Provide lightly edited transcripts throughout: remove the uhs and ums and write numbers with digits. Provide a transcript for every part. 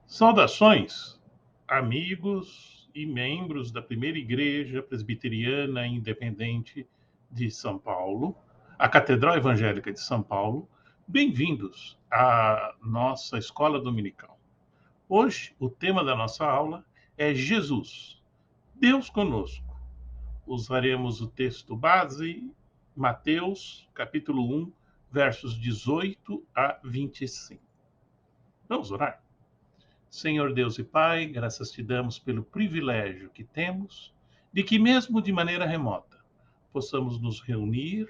Saudações, amigos e membros da Primeira Igreja Presbiteriana Independente de São Paulo, a Catedral Evangélica de São Paulo. Bem-vindos à nossa escola dominical. Hoje, o tema da nossa aula é Jesus, Deus conosco. Usaremos o texto base, Mateus, capítulo 1, versos 18 a 25. Vamos orar? Senhor Deus e Pai, graças te damos pelo privilégio que temos de que, mesmo de maneira remota, possamos nos reunir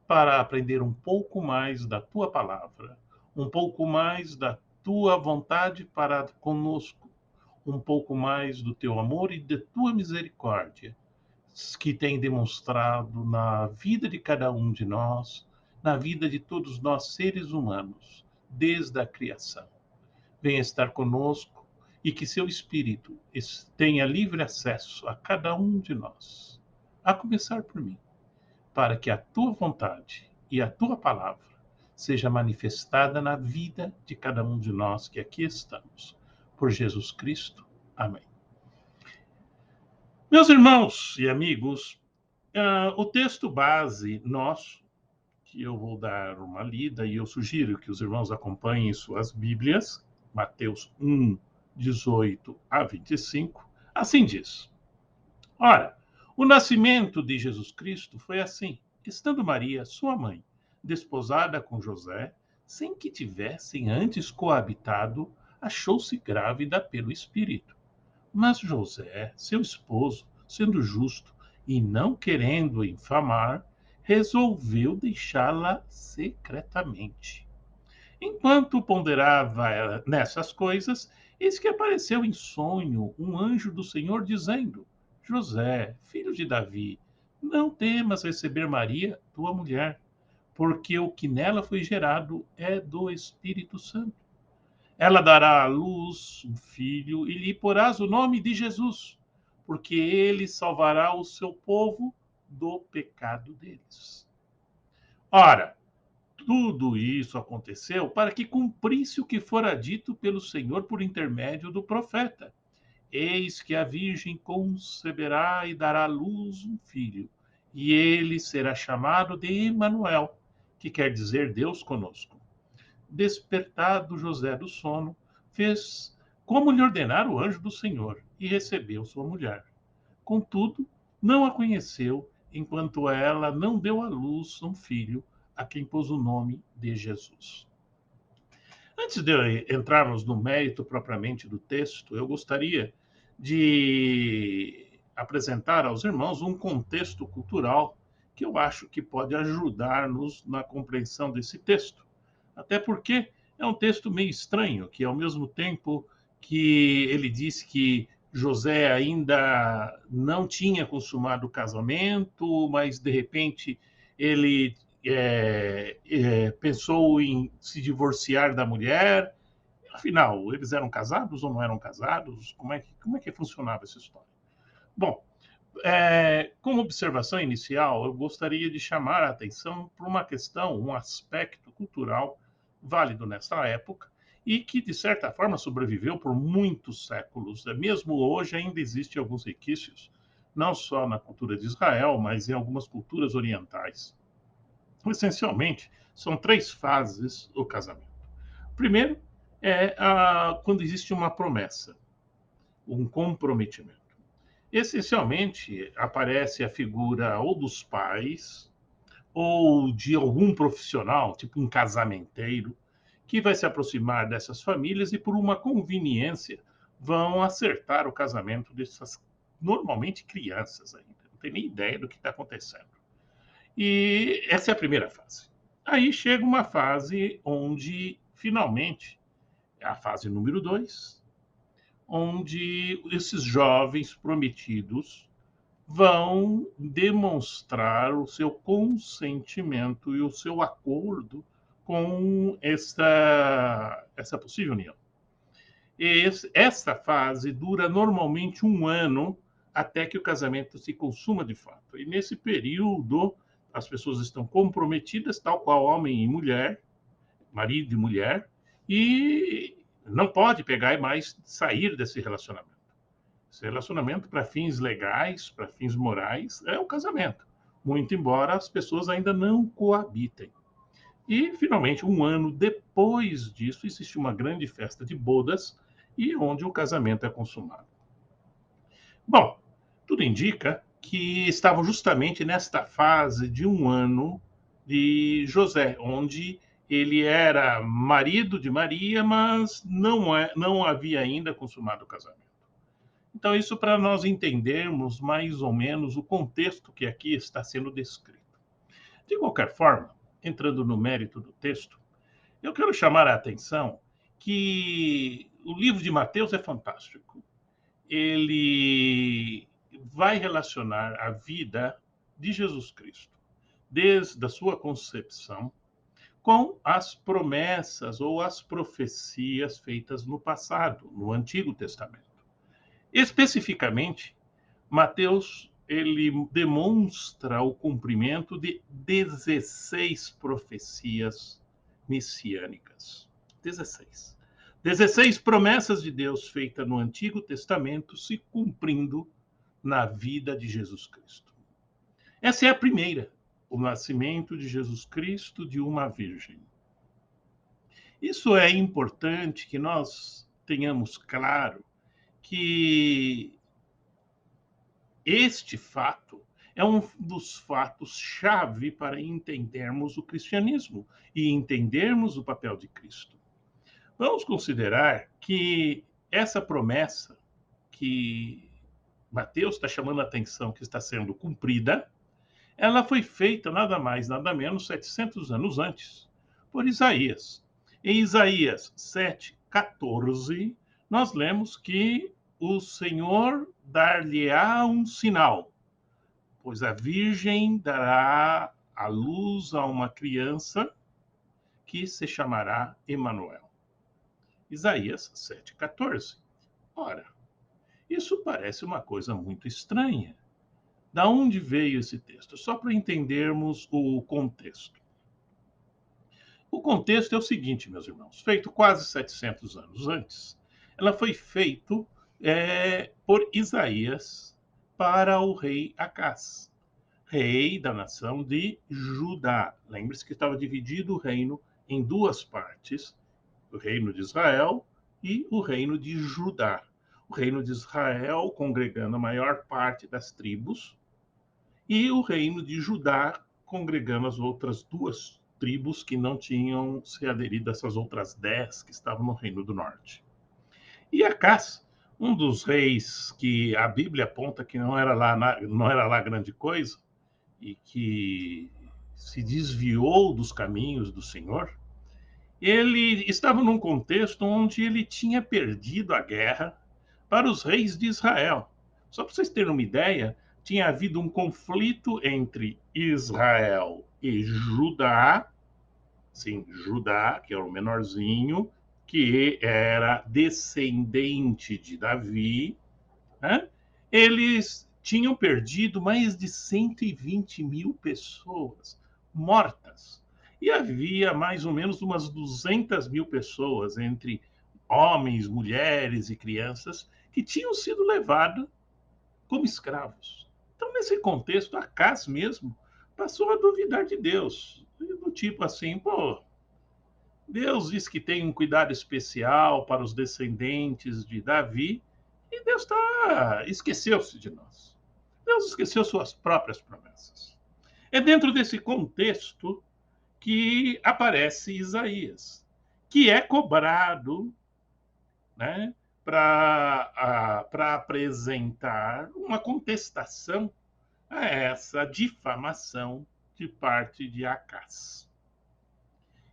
para aprender um pouco mais da tua palavra, um pouco mais da tua vontade para conosco, um pouco mais do teu amor e da tua misericórdia, que tem demonstrado na vida de cada um de nós, na vida de todos nós seres humanos, desde a criação. Venha estar conosco e que seu Espírito tenha livre acesso a cada um de nós, a começar por mim, para que a tua vontade e a tua palavra seja manifestada na vida de cada um de nós que aqui estamos. Por Jesus Cristo. Amém. Meus irmãos e amigos, o texto base nosso, que eu vou dar uma lida e eu sugiro que os irmãos acompanhem suas Bíblias, Mateus 1, 18 a 25, assim diz: Ora, o nascimento de Jesus Cristo foi assim, estando Maria, sua mãe, desposada com José, sem que tivessem antes coabitado, achou-se grávida pelo Espírito. Mas José, seu esposo, sendo justo e não querendo infamar, resolveu deixá-la secretamente. Enquanto ponderava nessas coisas, eis que apareceu em sonho um anjo do Senhor dizendo: José, filho de Davi, não temas receber Maria, tua mulher, porque o que nela foi gerado é do Espírito Santo. Ela dará à luz um filho e lhe porás o nome de Jesus, porque ele salvará o seu povo do pecado deles. Ora, tudo isso aconteceu para que cumprisse o que fora dito pelo Senhor por intermédio do profeta. Eis que a Virgem conceberá e dará à luz um filho, e ele será chamado de Emanuel, que quer dizer Deus conosco. Despertado José do sono, fez como lhe ordenara o anjo do Senhor e recebeu sua mulher. Contudo, não a conheceu, enquanto ela não deu à luz um filho, a quem pôs o nome de Jesus. Antes de entrarmos no mérito propriamente do texto, eu gostaria de apresentar aos irmãos um contexto cultural que eu acho que pode ajudar-nos na compreensão desse texto. Até porque é um texto meio estranho, que ao mesmo tempo que ele diz que José ainda não tinha consumado o casamento, mas de repente ele pensou em se divorciar da mulher. Afinal, eles eram casados ou não eram casados? Como é que funcionava essa história? Bom, como observação inicial, eu gostaria de chamar a atenção para uma questão, um aspecto cultural válido nessa época e que, de certa forma, sobreviveu por muitos séculos. Mesmo hoje, ainda existem alguns requisitos, não só na cultura de Israel, mas em algumas culturas orientais. Essencialmente, são três fases o casamento. Primeiro é quando existe uma promessa, um comprometimento. Essencialmente, aparece a figura ou dos pais ou de algum profissional, tipo um casamenteiro, que vai se aproximar dessas famílias e, por uma conveniência, vão acertar o casamento dessas, normalmente crianças ainda. Não tem nem ideia do que está acontecendo. E essa é a primeira fase. Aí chega uma fase onde, finalmente, é a fase número 2, onde esses jovens prometidos vão demonstrar o seu consentimento e o seu acordo com essa possível união. Essa fase dura normalmente 1 ano até que o casamento se consuma de fato. E nesse período, as pessoas estão comprometidas, tal qual homem e mulher, marido e mulher, e não pode pegar e mais sair desse relacionamento. Esse relacionamento, para fins legais, para fins morais, é o casamento. Muito embora as pessoas ainda não coabitem. E, finalmente, 1 ano depois disso, existe uma grande festa de bodas e onde o casamento é consumado. Bom, tudo indica que estavam justamente nesta fase de 1 ano de José, onde ele era marido de Maria, mas não havia ainda consumado o casamento. Então, isso para nós entendermos mais ou menos o contexto que aqui está sendo descrito. De qualquer forma, entrando no mérito do texto, eu quero chamar a atenção que o livro de Mateus é fantástico. Ele vai relacionar a vida de Jesus Cristo, desde a sua concepção, com as promessas ou as profecias feitas no passado, no Antigo Testamento. Especificamente, Mateus ele demonstra o cumprimento de 16 profecias messiânicas. 16. 16 promessas de Deus feitas no Antigo Testamento se cumprindo na vida de Jesus Cristo. Essa é a primeira, o nascimento de Jesus Cristo de uma virgem. Isso é importante que nós tenhamos claro que este fato é um dos fatos-chave para entendermos o cristianismo e entendermos o papel de Cristo. Vamos considerar que essa promessa que Mateus está chamando a atenção que está sendo cumprida, ela foi feita nada mais, nada menos 700 anos antes, por Isaías. Em Isaías 7:14, nós lemos que o Senhor dar-lhe-á um sinal, pois a virgem dará à luz a uma criança que se chamará Emanuel. Isaías 7:14. Ora, isso parece uma coisa muito estranha. Da onde veio esse texto? Só para entendermos o contexto. O contexto é o seguinte, meus irmãos, feito quase 700 anos antes, ela foi feito por Isaías para o rei Acás, rei da nação de Judá. Lembre-se que estava dividido o reino em duas partes, o reino de Israel e o reino de Judá. O reino de Israel congregando a maior parte das tribos e o reino de Judá congregando as outras duas tribos que não tinham se aderido a essas outras 10 que estavam no reino do norte. E Acás, um dos reis que a Bíblia aponta que não era lá grande coisa e que se desviou dos caminhos do Senhor, ele estava num contexto onde ele tinha perdido a guerra para os reis de Israel. Só para vocês terem uma ideia, tinha havido um conflito entre Israel e Judá, sim, Judá, que era o menorzinho, que era descendente de Davi, né? Eles tinham perdido mais de 120 mil pessoas mortas. E havia mais ou menos umas 200 mil pessoas, entre homens, mulheres e crianças, que tinham sido levadas como escravos. Então, nesse contexto, Acás mesmo passou a duvidar de Deus. Do tipo assim, pô, Deus diz que tem um cuidado especial para os descendentes de Davi e Deus esqueceu-se de nós. Deus esqueceu suas próprias promessas. É dentro desse contexto que aparece Isaías, que é cobrado, né, para apresentar uma contestação a essa difamação de parte de Acás.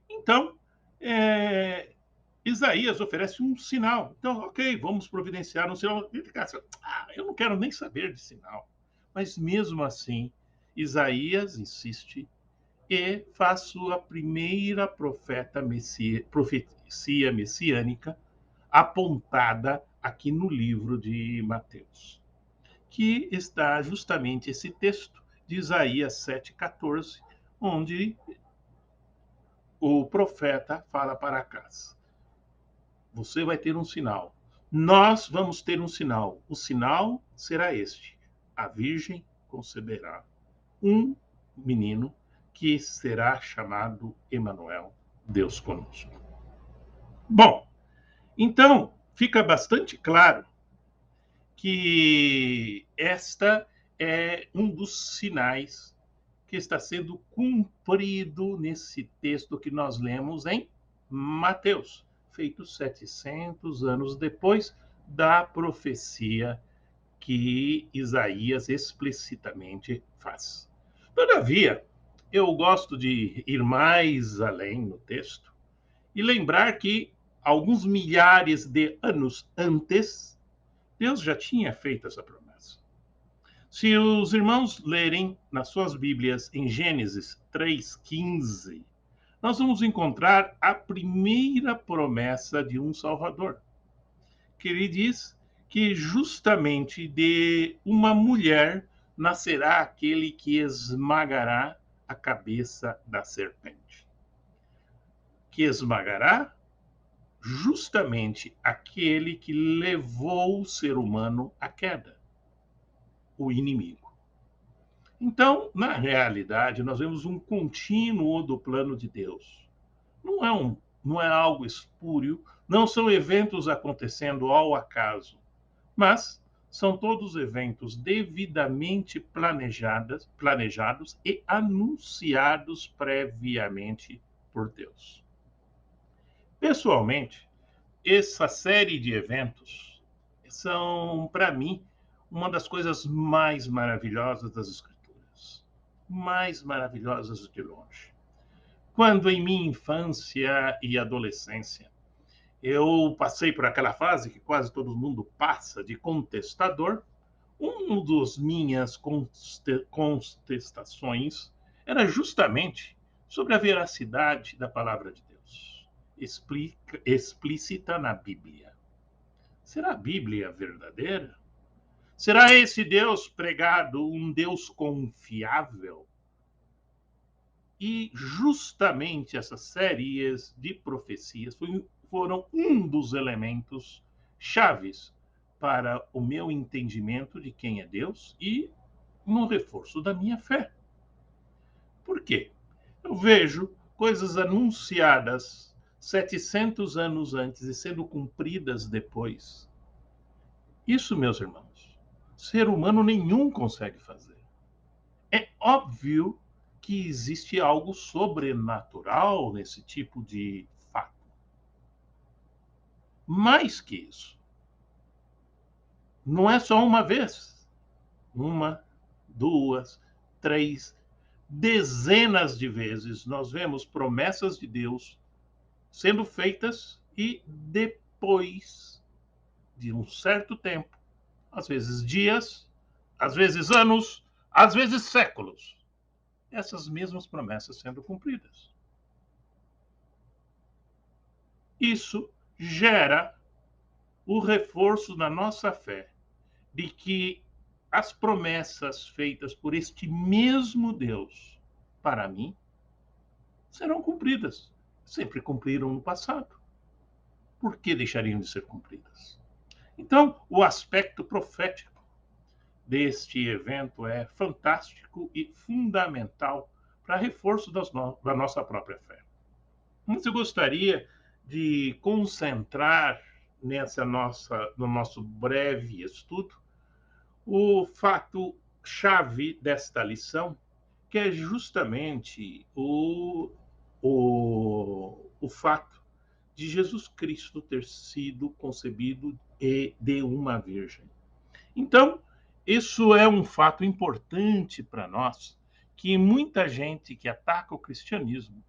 Então, é, Isaías oferece um sinal. Então, ok, vamos providenciar um sinal. Eu não quero nem saber de sinal. Mas mesmo assim, Isaías insiste e faz sua primeira profecia messiânica apontada aqui no livro de Mateus, que está justamente esse texto de Isaías 7,14, onde o profeta fala para Acás: você vai ter um sinal. Nós vamos ter um sinal. O sinal será este: a virgem conceberá um menino que será chamado Emanuel, Deus conosco. Bom, então fica bastante claro que esta é um dos sinais que está sendo cumprido nesse texto que nós lemos em Mateus, feito 700 anos depois da profecia que Isaías explicitamente faz. Todavia, eu gosto de ir mais além no texto e lembrar que alguns milhares de anos antes, Deus já tinha feito essa promessa. Se os irmãos lerem nas suas Bíblias em Gênesis 3,15, nós vamos encontrar a primeira promessa de um Salvador, que ele diz que justamente de uma mulher nascerá aquele que esmagará a cabeça da serpente. Que esmagará justamente aquele que levou o ser humano à queda, o inimigo. Então, na realidade, nós vemos um contínuo do plano de Deus. Não é algo espúrio, não são eventos acontecendo ao acaso, mas são todos eventos devidamente planejados e anunciados previamente por Deus. Pessoalmente, essa série de eventos são, para mim, uma das coisas mais maravilhosas das Escrituras. Mais maravilhosas de longe. Quando em minha infância e adolescência, eu passei por aquela fase que quase todo mundo passa de contestador, uma das minhas contestações era justamente sobre a veracidade da palavra de Deus, explícita na Bíblia. Será a Bíblia verdadeira? Será esse Deus pregado um Deus confiável? E justamente essas séries de profecias foram um dos elementos chaves para o meu entendimento de quem é Deus e no reforço da minha fé. Por quê? Eu vejo coisas anunciadas 700 anos antes e sendo cumpridas depois. Isso, meus irmãos, ser humano nenhum consegue fazer. É óbvio que existe algo sobrenatural nesse tipo de fato. Mais que isso, não é só uma vez, uma, duas, três, dezenas de vezes nós vemos promessas de Deus sendo feitas e depois de um certo tempo, às vezes dias, às vezes anos, às vezes séculos, essas mesmas promessas sendo cumpridas. Isso gera o reforço na nossa fé de que as promessas feitas por este mesmo Deus para mim serão cumpridas. Sempre cumpriram no passado. Por que deixariam de ser cumpridas? Então, o aspecto profético deste evento é fantástico e fundamental para reforço da nossa própria fé. Mas eu gostaria de concentrar no nosso breve estudo o fato chave desta lição, que é justamente o fato de Jesus Cristo ter sido concebido de uma virgem. Então, isso é um fato importante para nós, que muita gente que ataca o cristianismo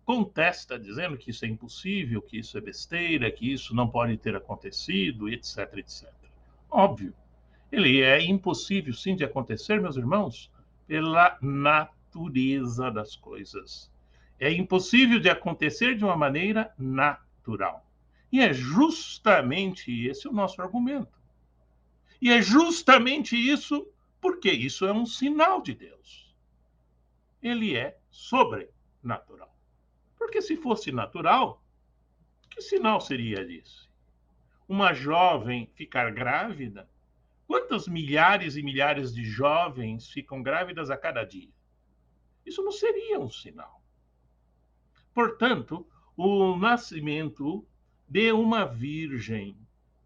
contesta, dizendo que isso é impossível, que isso é besteira, que isso não pode ter acontecido, etc, etc. Óbvio, ele é impossível sim de acontecer, meus irmãos, pela natureza das coisas. É impossível de acontecer de uma maneira natural. E é justamente esse o nosso argumento. E é justamente isso, porque isso é um sinal de Deus. Ele é sobrenatural. Porque se fosse natural, que sinal seria disso? Uma jovem ficar grávida? Quantas milhares e milhares de jovens ficam grávidas a cada dia? Isso não seria um sinal. Portanto, o nascimento de uma virgem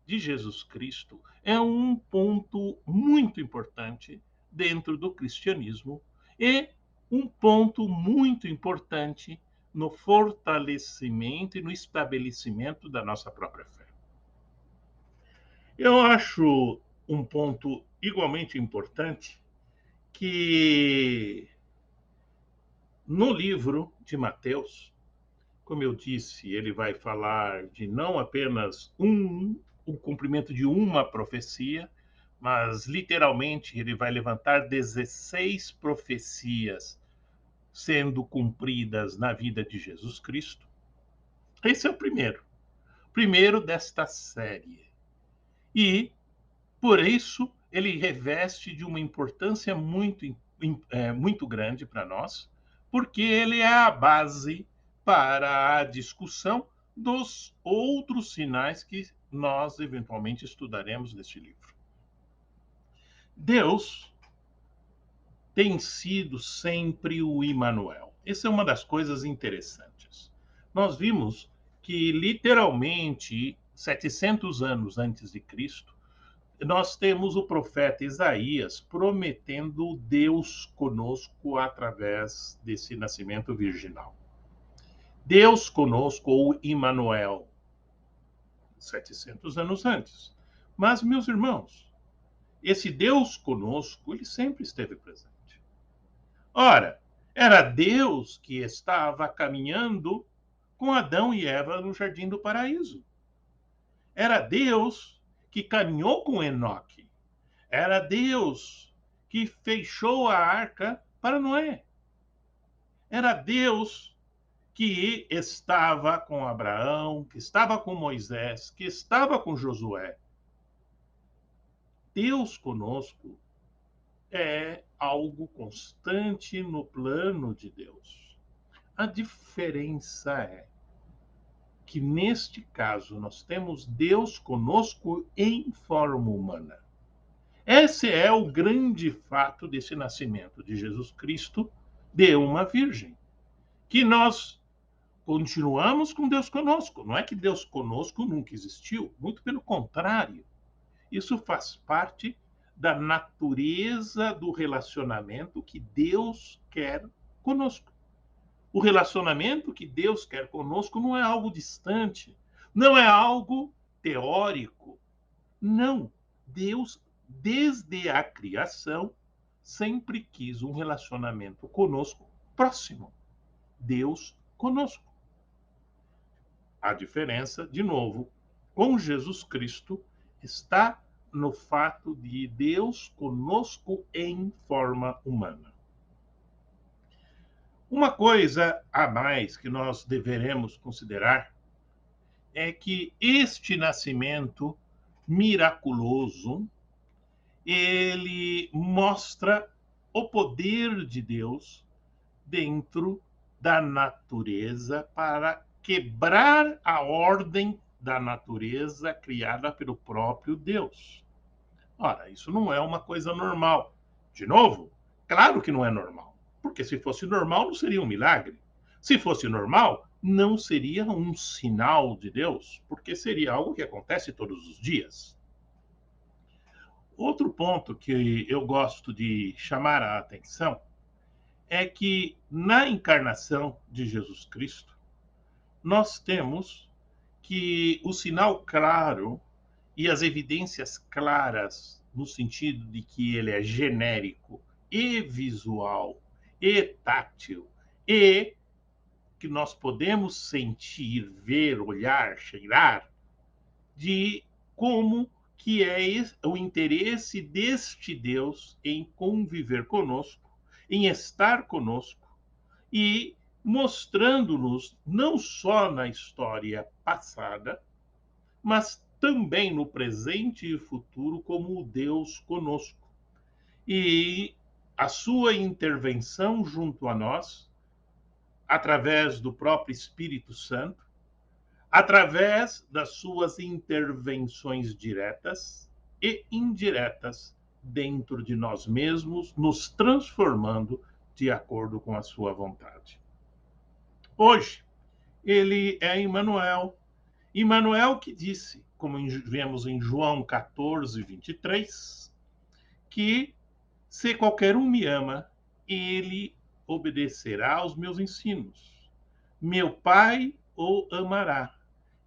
de Jesus Cristo é um ponto muito importante dentro do cristianismo e um ponto muito importante no fortalecimento e no estabelecimento da nossa própria fé. Eu acho um ponto igualmente importante que no livro de Mateus, como eu disse, ele vai falar de não apenas o cumprimento de uma profecia, mas literalmente ele vai levantar 16 profecias sendo cumpridas na vida de Jesus Cristo. Esse é o primeiro desta série. E, por isso, ele reveste de uma importância muito grande para nós, porque ele é a base para a discussão dos outros sinais que nós eventualmente estudaremos neste livro. Deus tem sido sempre o Immanuel. Essa é uma das coisas interessantes. Nós vimos que literalmente 700 anos antes de Cristo, nós temos o profeta Isaías prometendo Deus conosco através desse nascimento virginal. Deus conosco, ou Immanuel, 700 anos antes. Mas, meus irmãos, esse Deus conosco, ele sempre esteve presente. Ora, era Deus que estava caminhando com Adão e Eva no jardim do paraíso. Era Deus que caminhou com Enoque. Era Deus que fechou a arca para Noé. Era Deus que estava com Abraão, que estava com Moisés, que estava com Josué. Deus conosco é algo constante no plano de Deus. A diferença é que, neste caso, nós temos Deus conosco em forma humana. Esse é o grande fato desse nascimento de Jesus Cristo de uma virgem. Que nós continuamos com Deus conosco. Não é que Deus conosco nunca existiu, muito pelo contrário. Isso faz parte da natureza do relacionamento que Deus quer conosco. O relacionamento que Deus quer conosco não é algo distante, não é algo teórico. Não. Deus, desde a criação, sempre quis um relacionamento conosco próximo. Deus conosco. A diferença, de novo, com Jesus Cristo, está no fato de Deus conosco em forma humana. Uma coisa a mais que nós deveremos considerar é que este nascimento miraculoso, ele mostra o poder de Deus dentro da natureza para quebrar a ordem da natureza criada pelo próprio Deus. Ora, isso não é uma coisa normal. De novo, claro que não é normal, porque se fosse normal não seria um milagre. Se fosse normal, não seria um sinal de Deus, porque seria algo que acontece todos os dias. Outro ponto que eu gosto de chamar a atenção é que na encarnação de Jesus Cristo, nós temos que o sinal claro e as evidências claras, no sentido de que ele é genérico e visual e tátil, e que nós podemos sentir, ver, olhar, cheirar, de como que é o interesse deste Deus em conviver conosco, em estar conosco e mostrando-nos, não só na história passada, mas também no presente e futuro como o Deus conosco. E a sua intervenção junto a nós, através do próprio Espírito Santo, através das suas intervenções diretas e indiretas dentro de nós mesmos, nos transformando de acordo com a sua vontade. Hoje, ele é Emmanuel. Emmanuel que disse, como vemos em João 14, 23, que se qualquer um me ama, ele obedecerá aos meus ensinos. Meu Pai o amará,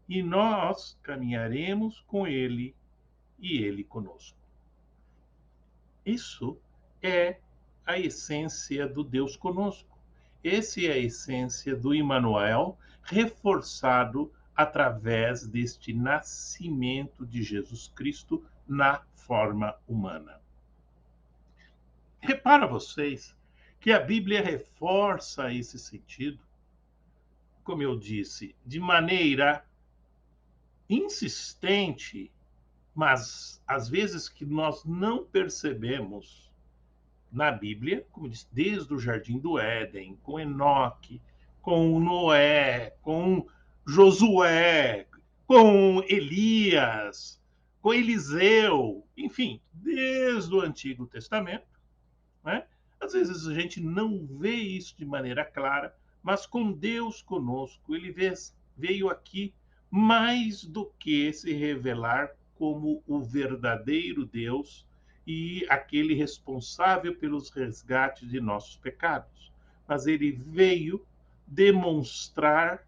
e nós caminharemos com ele e ele conosco. Isso é a essência do Deus conosco. Essa é a essência do Emmanuel, reforçado através deste nascimento de Jesus Cristo na forma humana. Repara vocês que a Bíblia reforça esse sentido, como eu disse, de maneira insistente, mas às vezes que nós não percebemos na Bíblia, como diz, desde o Jardim do Éden, com Enoque, com Noé, com Josué, com Elias, com Eliseu, enfim, desde o Antigo Testamento, né? Às vezes a gente não vê isso de maneira clara, mas com Deus conosco, ele veio aqui mais do que se revelar como o verdadeiro Deus e aquele responsável pelos resgates de nossos pecados. Mas ele veio demonstrar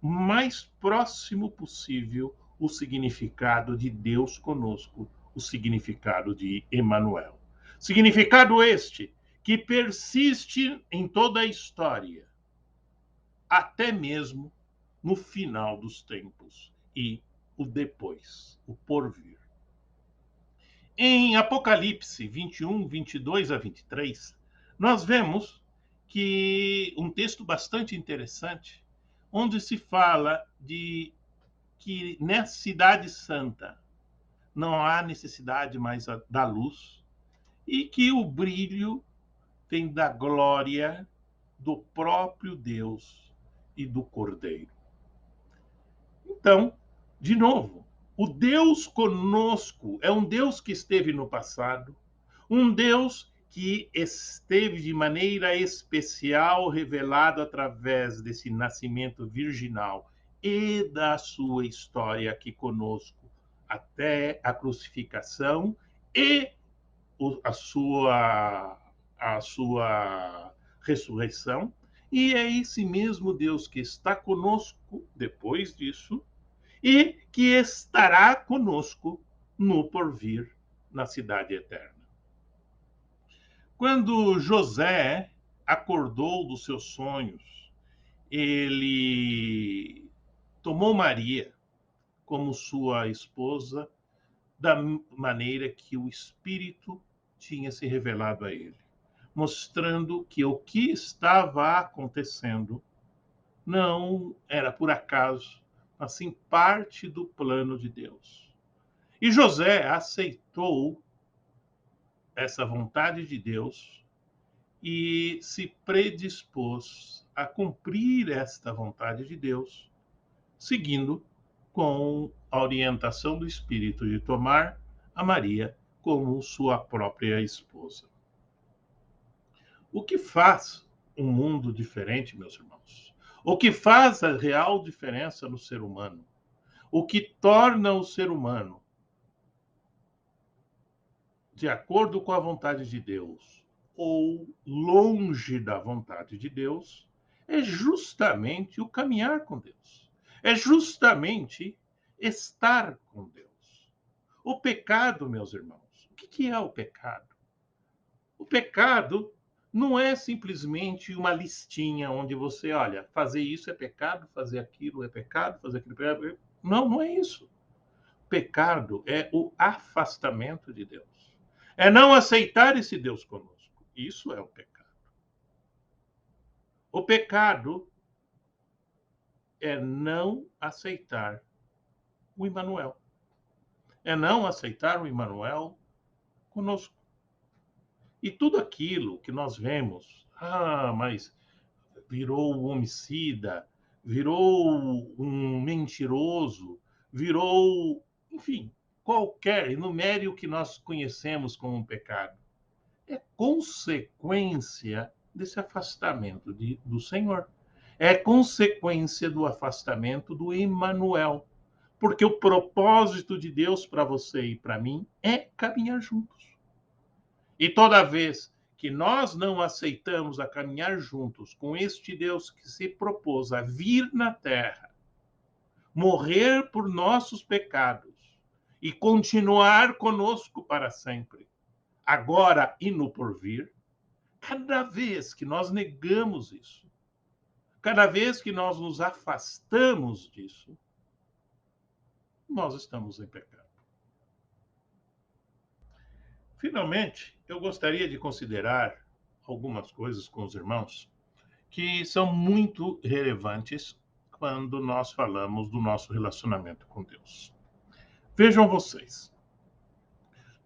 mais próximo possível o significado de Deus conosco, o significado de Emmanuel. Significado este que persiste em toda a história, até mesmo no final dos tempos e o depois, o porvir. Em Apocalipse 21, 22 a 23, nós vemos que um texto bastante interessante, onde se fala de que nessa cidade santa não há necessidade mais da luz e que o brilho vem da glória do próprio Deus e do Cordeiro. Então, de novo, o Deus conosco é um Deus que esteve no passado, um Deus que esteve de maneira especial revelado através desse nascimento virginal e da sua história aqui conosco até a crucificação e a sua ressurreição. E é esse mesmo Deus que está conosco depois disso e que estará conosco no porvir, na cidade eterna. Quando José acordou dos seus sonhos, ele tomou Maria como sua esposa, da maneira que o Espírito tinha se revelado a ele, mostrando que o que estava acontecendo não era por acaso, mas sim parte do plano de Deus. E José aceitou essa vontade de Deus e se predispôs a cumprir esta vontade de Deus, seguindo com a orientação do Espírito de tomar a Maria como sua própria esposa. O que faz um mundo diferente, meus irmãos? O que faz a real diferença no ser humano? O que torna o ser humano de acordo com a vontade de Deus ou longe da vontade de Deus é justamente o caminhar com Deus. É justamente estar com Deus. O pecado, meus irmãos, o que é o pecado? O pecado não é simplesmente uma listinha onde você, olha, fazer isso é pecado, fazer aquilo é pecado, fazer aquilo é pecado. Não, não é isso. Pecado é o afastamento de Deus. É não aceitar esse Deus conosco. Isso é o pecado. O pecado é não aceitar o Emmanuel. É não aceitar o Emmanuel conosco. E tudo aquilo que nós vemos, mas virou um homicida, virou um mentiroso, virou, enfim, qualquer, enumere o que nós conhecemos como um pecado. É consequência desse afastamento do Senhor. É consequência do afastamento do Emmanuel. Porque o propósito de Deus para você e para mim é caminhar juntos. E toda vez que nós não aceitamos a caminhar juntos com este Deus que se propôs a vir na terra, morrer por nossos pecados e continuar conosco para sempre, agora e no porvir, cada vez que nós negamos isso, cada vez que nós nos afastamos disso, nós estamos em pecado. Finalmente, eu gostaria de considerar algumas coisas com os irmãos que são muito relevantes quando nós falamos do nosso relacionamento com Deus. Vejam vocês,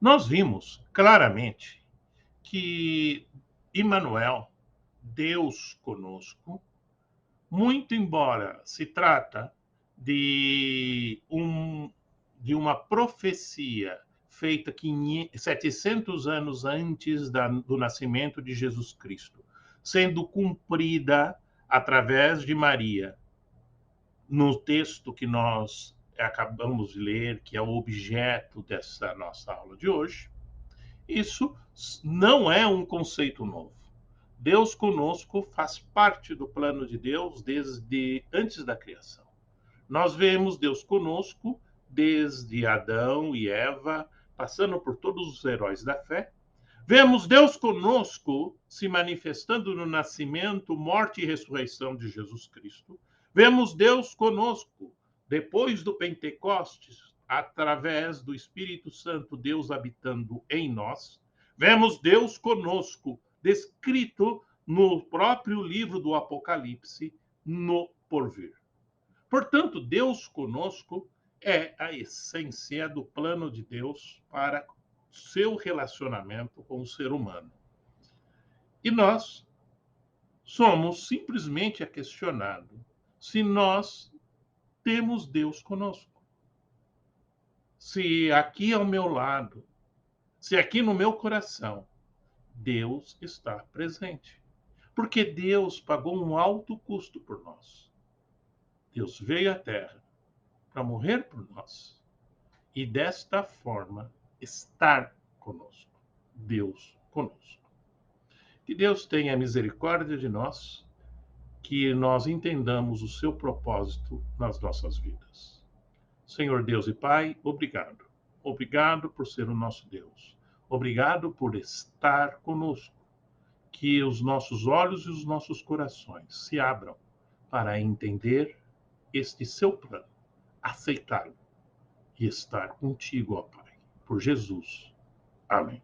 nós vimos claramente que Emmanuel, Deus conosco, muito embora se trata de, de uma profecia feita 700 anos antes do nascimento de Jesus Cristo, sendo cumprida através de Maria, no texto que nós acabamos de ler, que é o objeto dessa nossa aula de hoje, isso não é um conceito novo. Deus conosco faz parte do plano de Deus desde antes da criação. Nós vemos Deus conosco desde Adão e Eva, passando por todos os heróis da fé. Vemos Deus conosco se manifestando no nascimento, morte e ressurreição de Jesus Cristo. Vemos Deus conosco depois do Pentecostes, através do Espírito Santo, Deus habitando em nós. Vemos Deus conosco descrito no próprio livro do Apocalipse, no porvir. Portanto, Deus conosco é a essência do plano de Deus para seu relacionamento com o ser humano. E nós somos simplesmente a questionado se nós temos Deus conosco. Se aqui ao meu lado, se aqui no meu coração, Deus está presente. Porque Deus pagou um alto custo por nós. Deus veio à Terra para morrer por nós e desta forma estar conosco. Deus conosco. Que Deus tenha misericórdia de nós, que nós entendamos o seu propósito nas nossas vidas. Senhor Deus e Pai, obrigado. Obrigado por ser o nosso Deus. Obrigado por estar conosco. Que os nossos olhos e os nossos corações se abram para entender este seu plano, aceitá-lo e estar contigo, ó Pai. Por Jesus. Amém.